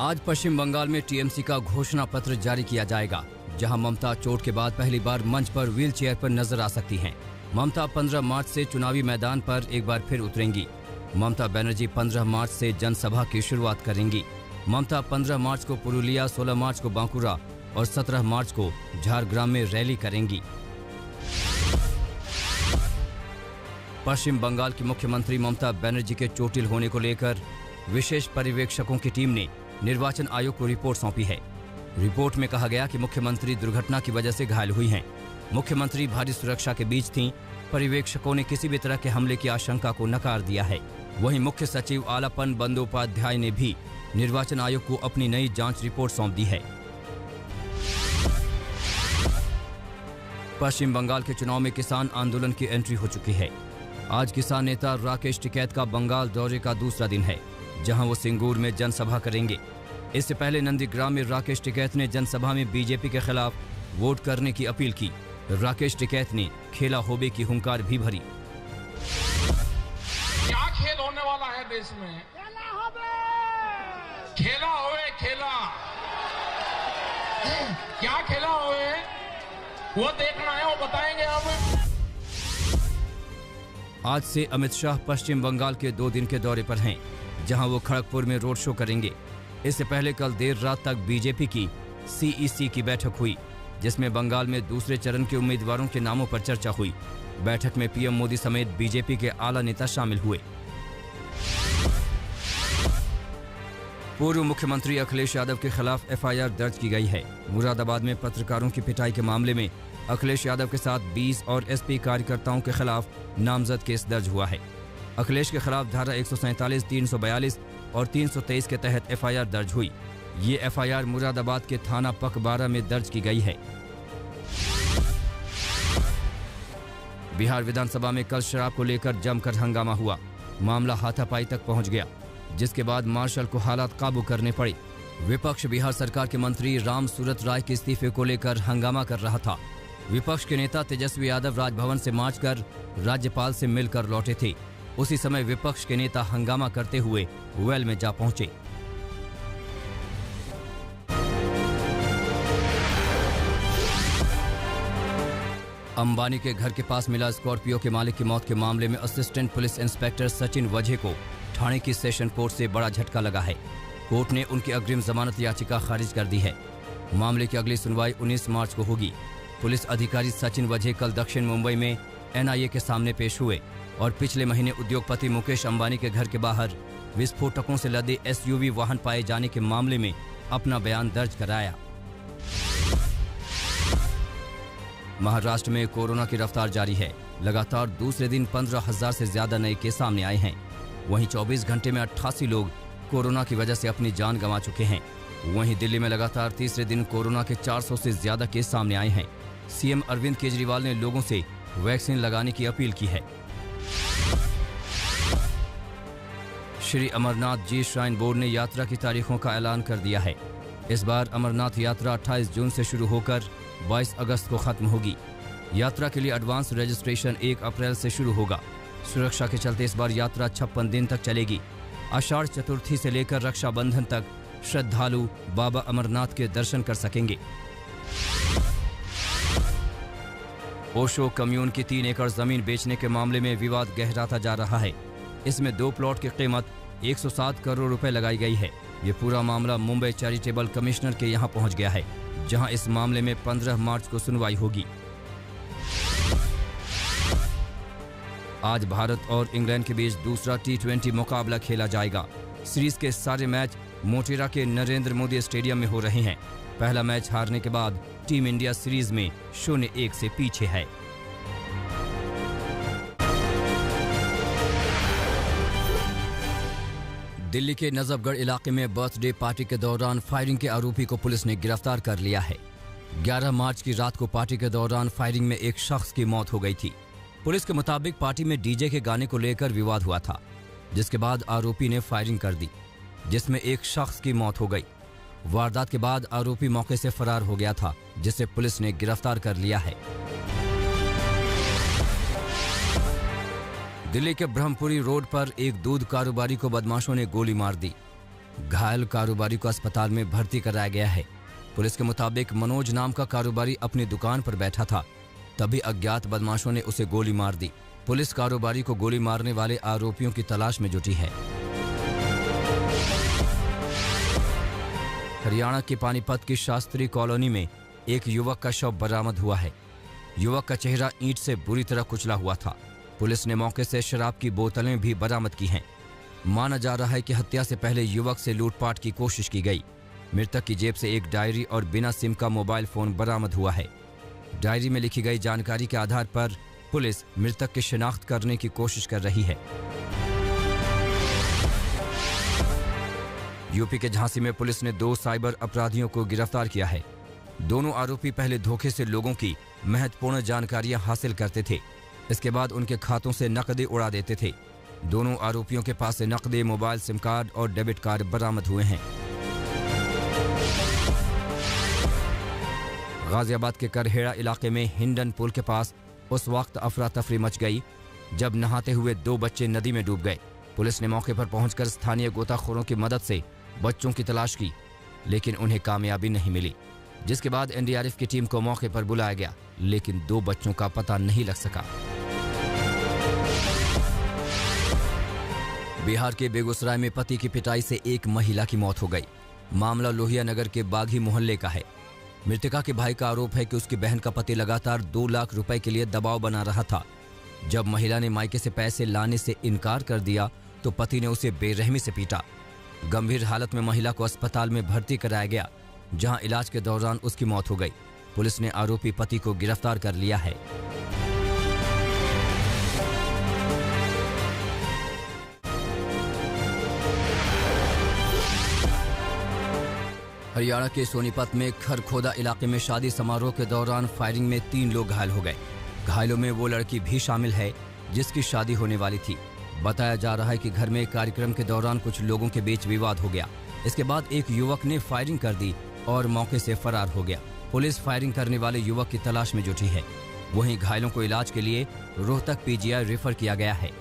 आज पश्चिम बंगाल में टीएमसी का घोषणा पत्र जारी किया जाएगा, जहां ममता चोट के बाद पहली बार मंच पर व्हील चेयर पर नजर आ सकती हैं। ममता 15 मार्च से चुनावी मैदान पर एक बार फिर उतरेंगी। ममता बनर्जी 15 मार्च से जनसभा की शुरुआत करेंगी। ममता 15 मार्च को पुरुलिया, 16 मार्च को बांकुरा और 17 मार्च को झारग्राम में रैली करेंगी। पश्चिम बंगाल की मुख्यमंत्री ममता बनर्जी के चोटिल होने को लेकर विशेष पर्यवेक्षकों की टीम ने निर्वाचन आयोग को रिपोर्ट सौंपी है। रिपोर्ट में कहा गया कि मुख्यमंत्री दुर्घटना की वजह से घायल हुई हैं। मुख्यमंत्री भारी सुरक्षा के बीच थीं। पर्यवेक्षकों ने किसी भी तरह के हमले की आशंका को नकार दिया है। वहीं मुख्य सचिव आलापन बंदोपाध्याय ने भी निर्वाचन आयोग को अपनी नई जांच रिपोर्ट सौंप दी है। पश्चिम बंगाल के चुनाव में किसान आंदोलन की एंट्री हो चुकी है। आज किसान नेता राकेश टिकैत का बंगाल दौरे का दूसरा दिन है, जहां वो सिंगूर में जनसभा करेंगे। इससे पहले नंदीग्राम में राकेश टिकैत ने जनसभा में बीजेपी के खिलाफ वोट करने की अपील की। राकेश टिकैत ने खेला होबे की हुंकार भी भरी। क्या खेल होने वाला है देश में? खेला होवे, खेला क्या खेला होवे वो देखना है, वो बताएंगे हम। आज से अमित शाह पश्चिम बंगाल के 2 दिन के दौरे पर हैं, जहां वो खड़गपुर में रोड शो करेंगे। इससे पहले कल देर रात तक बीजेपी की सीईसी की बैठक हुई, जिसमें बंगाल में दूसरे चरण के उम्मीदवारों के नामों पर चर्चा हुई। बैठक में पीएम मोदी समेत बीजेपी के आला नेता शामिल हुए। पूर्व मुख्यमंत्री अखिलेश यादव के खिलाफ एफआईआर दर्ज की गई है। मुरादाबाद में पत्रकारों की पिटाई के मामले में अखिलेश यादव के साथ 20 और एसपी कार्यकर्ताओं के खिलाफ नामजद केस दर्ज हुआ है। अखिलेश के खिलाफ धारा 147, 342 और 323 के तहत एफआईआर दर्ज हुई। ये एफआईआर मुरादाबाद के थाना पकबारा में दर्ज की गई है। बिहार विधानसभा में कल शराब को लेकर जमकर हंगामा हुआ। मामला हाथापाई तक पहुंच गया, जिसके बाद मार्शल को हालात काबू करने पड़े। विपक्ष बिहार सरकार के मंत्री राम सूरत राय के इस्तीफे को लेकर हंगामा कर रहा था। विपक्ष के नेता तेजस्वी यादव राजभवन से मार्च कर राज्यपाल से मिलकर लौटे थे। उसी समय विपक्ष के नेता हंगामा करते हुए वेल में जा पहुंचे। अंबानी के घर के पास मिला स्कॉर्पियो के मालिक की मौत के मामले में assistant police inspector Sachin Vaze को ठाणे की सेशन कोर्ट से बड़ा झटका लगा है। कोर्ट ने उनकी अग्रिम जमानत याचिका खारिज कर दी है। मामले की अगली सुनवाई 19 मार्च को होगी। पुलिस अधिकारी सचिन वझे कल दक्षिण मुंबई में एनआईए के सामने पेश हुए और पिछले महीने उद्योगपति मुकेश अंबानी के घर के बाहर विस्फोटकों से लदे एसयूवी वाहन पाए जाने के मामले में अपना बयान दर्ज कराया। महाराष्ट्र में कोरोना की रफ्तार जारी है। लगातार दूसरे दिन 15,000 से ज्यादा नए केस सामने आए हैं। वहीं 24 घंटे में 88 लोग कोरोना की वजह से अपनी जान गंवा चुके हैं। वहीं दिल्ली में लगातार तीसरे दिन कोरोना के 400 से ज्यादा केस सामने आए हैं। सीएम अरविंद केजरीवाल ने लोगों से वैक्सीन लगाने की अपील की है। श्री अमरनाथ जी श्राइन बोर्ड ने यात्रा की तारीखों का ऐलान कर दिया है। इस बार अमरनाथ यात्रा 28 जून से शुरू होकर 22 अगस्त को खत्म होगी। यात्रा के लिए एडवांस रजिस्ट्रेशन 1 अप्रैल से शुरू होगा। सुरक्षा के चलते इस बार यात्रा 56 दिन तक चलेगी। आषाढ़ चतुर्थी से लेकर रक्षाबंधन तक श्रद्धालु बाबा अमरनाथ के दर्शन कर सकेंगे। ओशो कम्यून की 3 एकड़ जमीन बेचने के मामले में विवाद गहराता जा रहा है। इसमें 2 प्लॉट की कीमत 107 करोड़ रुपए लगाई गई है। ये पूरा मामला मुंबई चैरिटेबल कमिश्नर के यहां पहुंच गया है, जहां इस मामले में 15 मार्च को सुनवाई होगी। आज भारत और इंग्लैंड के बीच दूसरा T20 मुकाबला खेला जाएगा। सीरीज के सारे मैच मोटेरा के नरेंद्र मोदी स्टेडियम में हो रहे हैं। पहला मैच हारने के बाद टीम इंडिया सीरीज में 0-1 से पीछे है। दिल्ली के नजफगढ़ इलाके में बर्थडे पार्टी के दौरान फायरिंग के आरोपी को पुलिस ने गिरफ्तार कर लिया है। 11 मार्च की रात को पार्टी के दौरान फायरिंग में एक शख्स की मौत हो गई थी। पुलिस के मुताबिक पार्टी में डीजे के गाने को लेकर विवाद हुआ था, जिसके बाद आरोपी ने फायरिंग कर दी, जिसमें एक शख्स की मौत हो गई। वारदात के बाद आरोपी मौके से फरार हो गया था, जिसे पुलिस ने गिरफ्तार कर लिया है। दिल्ली के ब्रह्मपुरी रोड पर एक दूध कारोबारी को बदमाशों ने गोली मार दी। घायल कारोबारी को अस्पताल में भर्ती कराया गया है। पुलिस के मुताबिक मनोज नाम का कारोबारी अपनी दुकान पर बैठा था, तभी अज्ञात बदमाशों ने उसे गोली मार दी। पुलिस कारोबारी को गोली मारने वाले आरोपियों की तलाश में जुटी है। हरियाणा के पानीपत की शास्त्री कॉलोनी में एक युवक का शव बरामद हुआ है। युवक का चेहरा ईंट से बुरी तरह कुचला हुआ था। पुलिस ने मौके से शराब की बोतलें भी बरामद की हैं। माना जा रहा है कि हत्या से पहले युवक से लूटपाट की कोशिश की गई। मृतक की जेब से एक डायरी और बिना सिम का मोबाइल फोन बरामद हुआ है। डायरी में लिखी गई जानकारी के आधार पर पुलिस मृतक की शिनाख्त करने की कोशिश कर रही है। यूपी के झांसी में पुलिस ने 2 साइबर अपराधियों को गिरफ्तार किया है। दोनों आरोपी पहले धोखे से लोगों की महत्वपूर्ण जानकारियां हासिल करते थे, इसके बाद उनके खातों से नकदी उड़ा देते थे। दोनों आरोपियों के पास से नकदी, मोबाइल, सिम कार्ड और डेबिट कार्ड बरामद हुए हैं। गाजियाबाद के करहेड़ा इलाके में हिंडन पुल के पास उस वक्त अफरा तफरी मच गई जब नहाते हुए 2 बच्चे नदी में डूब गए। पुलिस ने मौके पर पहुंचकर स्थानीय गोताखोरों की मदद से बच्चों की तलाश की, लेकिन उन्हें कामयाबी नहीं मिली, जिसके बाद एनडीआरएफ की टीम को मौके पर बुलाया गया, लेकिन 2 बच्चों का पता नहीं लग सका। बिहार के बेगूसराय में पति की पिटाई से एक महिला की मौत हो गई। मामला लोहिया नगर के बाघी मोहल्ले का है। मृतका के भाई का आरोप है कि उसकी बहन का पति लगातार 2 लाख रुपए के लिए दबाव बना रहा था। जब महिला ने मायके से पैसे लाने से इनकार कर दिया तो पति ने उसे बेरहमी से पीटा। गंभीर हालत में महिला को अस्पताल में भर्ती कराया गया, जहां इलाज के दौरान उसकी मौत हो गई। पुलिस ने आरोपी पति को गिरफ्तार कर लिया है। हरियाणा के सोनीपत में खरखोदा इलाके में शादी समारोह के दौरान फायरिंग में 3 लोग घायल हो गए। घायलों में वो लड़की भी शामिल है जिसकी शादी होने वाली थी। बताया जा रहा है कि घर में कार्यक्रम के दौरान कुछ लोगों के बीच विवाद हो गया। इसके बाद एक युवक ने फायरिंग कर दी और मौके से फरार हो गया। पुलिस फायरिंग करने वाले युवक की तलाश में जुटी है। वहीं घायलों को इलाज के लिए रोहतक पीजीआई रेफर किया गया है।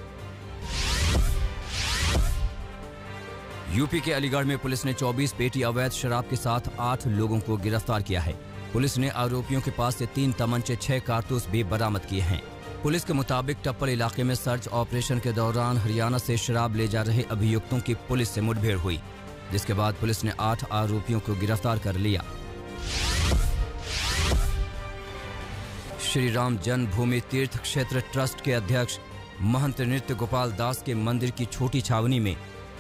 यूपी के अलीगढ़ में पुलिस ने 24 पेटी अवैध शराब के साथ 8 लोगों को गिरफ्तार किया है। पुलिस ने आरोपियों के पास से 3 तमंचे, 6 कारतूस भी बरामद किए हैं। पुलिस के मुताबिक टप्पल इलाके में सर्च ऑपरेशन के दौरान हरियाणा से शराब ले जा रहे अभियुक्तों की पुलिस से मुठभेड़ हुई, जिसके बाद पुलिस ने 8 आरोपियों को गिरफ्तार कर लिया। श्री राम जन्मभूमि तीर्थ क्षेत्र ट्रस्ट के अध्यक्ष महंत नृत्य गोपाल दास के मंदिर की छोटी छावनी में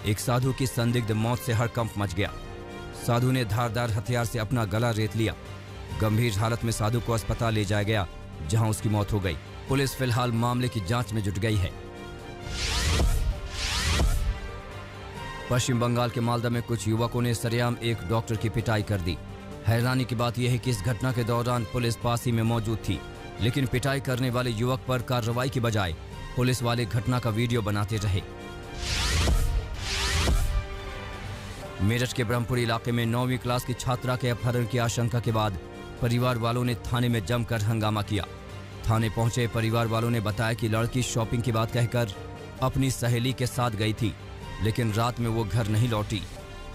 एक साधु की संदिग्ध मौत से हड़कंप मच गया। साधु ने धारदार हथियार से अपना गला रेत लिया। गंभीर हालत में साधु को अस्पताल ले जाया गया, जहां उसकी मौत हो गई। पुलिस फिलहाल मामले की जांच में जुट गई है। पश्चिम बंगाल के मालदा में कुछ युवकों ने सरेआम एक डॉक्टर की पिटाई कर दी। हैरानी की बात यह है कि इस घटना के दौरान पुलिस पास ही में मौजूद थी, लेकिन पिटाई करने वाले युवक पर कार्रवाई की बजाय पुलिस वाले घटना का वीडियो बनाते रहे। मेरठ के ब्रह्मपुर इलाके में 9वीं क्लास की छात्रा के अपहरण की आशंका के बाद परिवार वालों ने थाने में जमकर हंगामा किया। थाने पहुंचे परिवार वालों ने बताया कि लड़की शॉपिंग की बात कहकर अपनी सहेली के साथ गई थी, लेकिन रात में वो घर नहीं लौटी।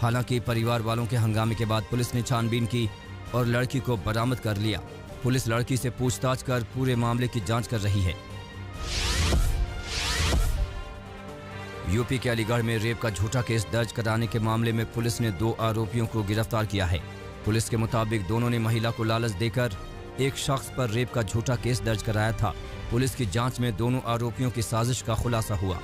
हालांकि परिवार वालों के हंगामे के बाद पुलिस ने छानबीन की और लड़की को बरामद कर लिया। पुलिस लड़की से पूछताछ कर पूरे मामले की जांच कर रही है। यूपी के अलीगढ़ में रेप का झूठा केस दर्ज कराने के मामले में पुलिस ने 2 आरोपियों को गिरफ्तार किया है। पुलिस के मुताबिक दोनों ने महिला को लालच देकर एक शख्स पर रेप का झूठा केस दर्ज कराया था। पुलिस की जांच में दोनों आरोपियों की साजिश का खुलासा हुआ।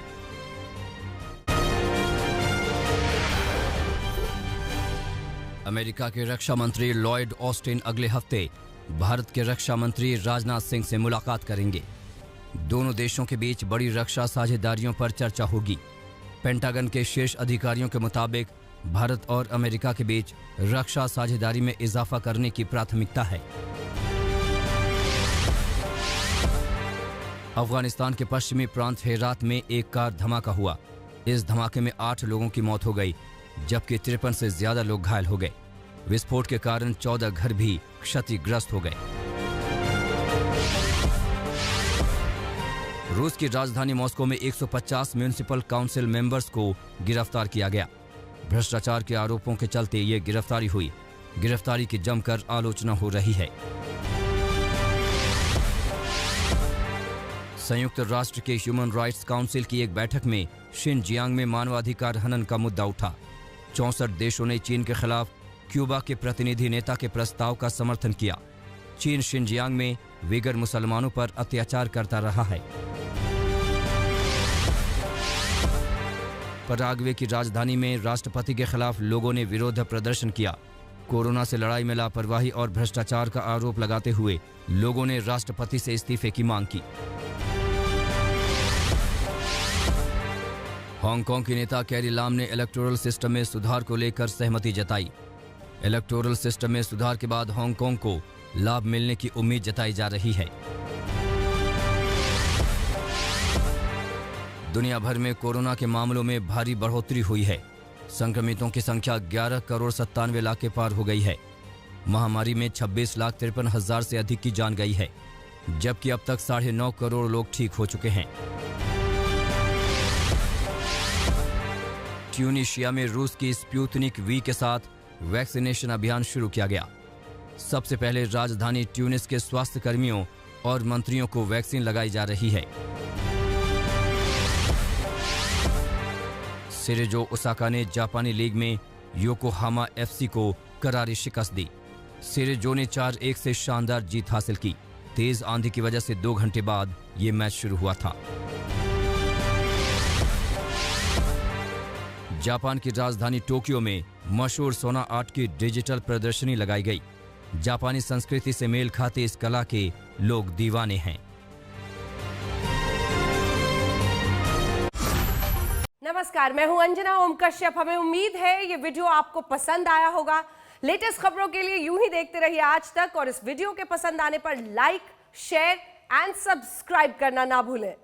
अमेरिका के रक्षा मंत्री लॉयड ऑस्टिन अगले हफ्ते भारत के रक्षा मंत्री राजनाथ सिंह से मुलाकात करेंगे। दोनों देशों के बीच बड़ी रक्षा साझेदारियों पर चर्चा होगी। पेंटागन के शीर्ष अधिकारियों के मुताबिक भारत और अमेरिका के बीच रक्षा साझेदारी में इजाफा करने की प्राथमिकता है। अफगानिस्तान के पश्चिमी प्रांत हेरात में एक कार धमाका हुआ। इस धमाके में 8 लोगों की मौत हो गई, जबकि 53 से ज्यादा लोग घायल हो गए। विस्फोट के कारण 14 घर भी क्षतिग्रस्त हो गए। रूस की राजधानी मॉस्को में 150 म्युनिसिपल काउंसिल मेंबर्स को गिरफ्तार किया गया। भ्रष्टाचार के आरोपों के चलते ये गिरफ्तारी हुई। गिरफ्तारी की जमकर आलोचना हो रही है। संयुक्त राष्ट्र के ह्यूमन राइट्स काउंसिल की एक बैठक में शिनजियांग में मानवाधिकार हनन का मुद्दा उठा। 64 देशों ने चीन के खिलाफ क्यूबा के प्रतिनिधि नेता के प्रस्ताव का समर्थन किया। चीन शिनजियांग में विगर मुसलमानों पर अत्याचार करता रहा है। पराग्वे की राजधानी में राष्ट्रपति के खिलाफ लोगों ने विरोध प्रदर्शन किया। कोरोना से लड़ाई में लापरवाही और भ्रष्टाचार का आरोप लगाते हुए लोगों ने राष्ट्रपति से इस्तीफे की मांग की। हांगकांग की नेता कैरी लाम ने इलेक्टोरल सिस्टम में सुधार को लेकर सहमति जताई। इलेक्टोरल सिस्टम में सुधार के बाद हांगकांग को लाभ मिलने की उम्मीद जताई जा रही है। दुनिया भर में कोरोना के मामलों में भारी बढ़ोतरी हुई है। संक्रमितों की संख्या 11,97,00,000 के पार हो गई है। महामारी में 26,53,000 से अधिक की जान गई है, जबकि अब तक 9.5 करोड़ लोग ठीक हो चुके हैं। ट्यूनीशिया में रूस की स्पुतनिक वी के साथ वैक्सीनेशन अभियान शुरू किया गया। सबसे पहले राजधानी ट्यूनिस के स्वास्थ्य कर्मियों और मंत्रियों को वैक्सीन लगाई जा रही है। सिरेजो ओसाका ने जापानी लीग में योकोहामा एफसी को करारी शिकस्त दी। सिरेजो ने 4-1 से शानदार जीत हासिल की। तेज आंधी की वजह से 2 घंटे बाद ये मैच शुरू हुआ था। जापान की राजधानी टोक्यो में मशहूर सोना आर्ट की डिजिटल प्रदर्शनी लगाई गई। जापानी संस्कृति से मेल खाते इस कला के लोग दीवाने हैं। नमस्कार, मैं हूं अंजना ओम कश्यप। हमें उम्मीद है ये वीडियो आपको पसंद आया होगा। लेटेस्ट खबरों के लिए यूं ही देखते रहिए आज तक, और इस वीडियो के पसंद आने पर लाइक, शेयर एंड सब्सक्राइब करना ना भूलें।